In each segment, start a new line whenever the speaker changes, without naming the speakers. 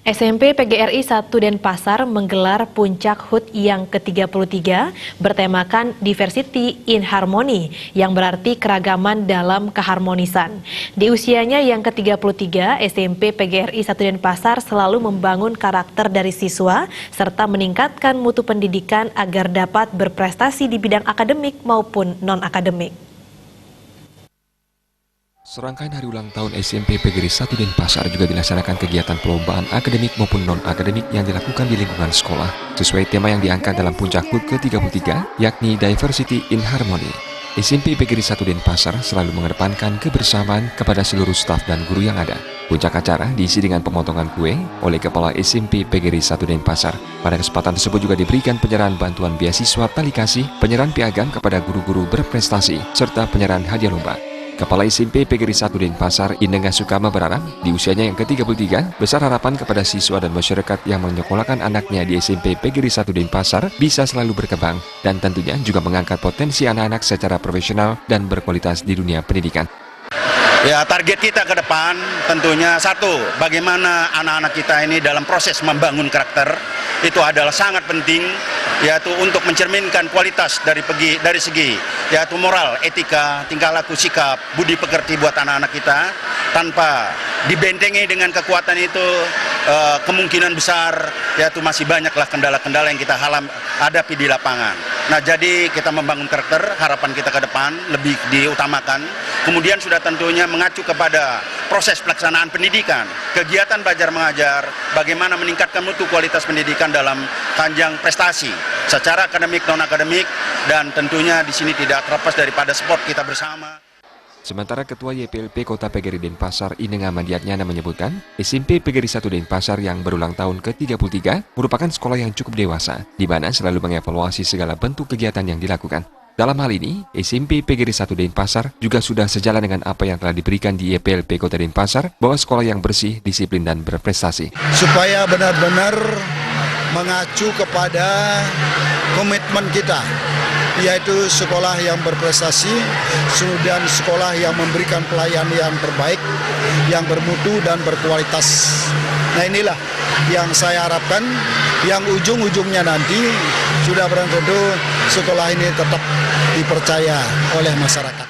SMP PGRI 1 Denpasar menggelar Puncak HUT yang ke-33 bertemakan Diversity in Harmony yang berarti keragaman dalam keharmonisan. Di usianya yang ke-33, SMP PGRI 1 Denpasar selalu membangun karakter dari siswa serta meningkatkan mutu pendidikan agar dapat berprestasi di bidang akademik maupun non-akademik.
Serangkaian hari ulang tahun SMP PGRI 1 Denpasar juga dilaksanakan kegiatan perlombaan akademik maupun non-akademik yang dilakukan di lingkungan sekolah, sesuai tema yang diangkat dalam Puncak HUT ke-33, yakni Diversity in Harmony. SMP PGRI 1 Denpasar selalu mengedepankan kebersamaan kepada seluruh staf dan guru yang ada. Puncak acara diisi dengan pemotongan kue oleh Kepala SMP PGRI 1 Denpasar. Pada kesempatan tersebut juga diberikan penyerahan bantuan beasiswa tali kasih, penyerahan piagam kepada guru-guru berprestasi, serta penyerahan hadiah lomba. Kepala SMP PGRI 1 Denpasar, Inengah Sukama berharap di usianya yang ke-33, besar harapan kepada siswa dan masyarakat yang menyekolahkan anaknya di SMP PGRI 1 Denpasar bisa selalu berkembang dan tentunya juga mengangkat potensi anak-anak secara profesional dan berkualitas di dunia pendidikan.
Ya, target kita ke depan tentunya satu, bagaimana anak-anak kita ini dalam proses membangun karakter itu adalah sangat penting, yaitu untuk mencerminkan kualitas dari segi yaitu moral, etika, tingkah laku, sikap, budi pekerti buat anak-anak kita, tanpa dibentengi dengan kekuatan itu. Kemungkinan besar yaitu masih banyaklah kendala-kendala yang kita hadapi di lapangan. Nah, jadi kita membangun karakter, harapan kita ke depan lebih diutamakan. Kemudian sudah tentunya mengacu kepada proses pelaksanaan pendidikan, kegiatan belajar mengajar, bagaimana meningkatkan mutu kualitas pendidikan dalam kanjang prestasi secara akademik, non-akademik, dan tentunya di sini tidak terlepas daripada sport kita bersama.
Sementara Ketua YPLP Kota PGRI Denpasar, Inengah Mandiatnyana menyebutkan, SMP PGRI 1 Denpasar yang berulang tahun ke-33 merupakan sekolah yang cukup dewasa, di mana selalu mengevaluasi segala bentuk kegiatan yang dilakukan. Dalam hal ini, SMP PGRI 1 Denpasar juga sudah sejalan dengan apa yang telah diberikan di YPLP Kota Denpasar, bahwa sekolah yang bersih, disiplin, dan berprestasi.
Supaya benar-benar mengacu kepada komitmen kita, yaitu sekolah yang berprestasi dan sekolah yang memberikan pelayanan yang terbaik, yang bermutu dan berkualitas. Nah, inilah yang saya harapkan, yang ujung-ujungnya nanti sudah barang tentu sekolah ini tetap dipercaya oleh masyarakat.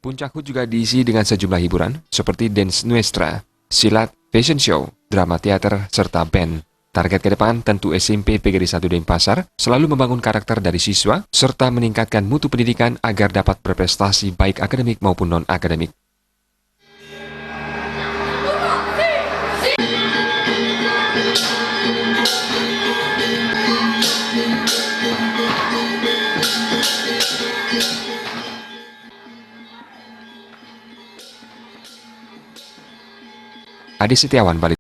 Puncak HUT juga diisi dengan sejumlah hiburan seperti dance nuestra, silat, fashion show, drama teater, serta band. Target ke depan tentu SMP PGRI 1 Denpasar selalu membangun karakter dari siswa serta meningkatkan mutu pendidikan agar dapat berprestasi baik akademik maupun non-akademik. Adi Setiawan, Bali.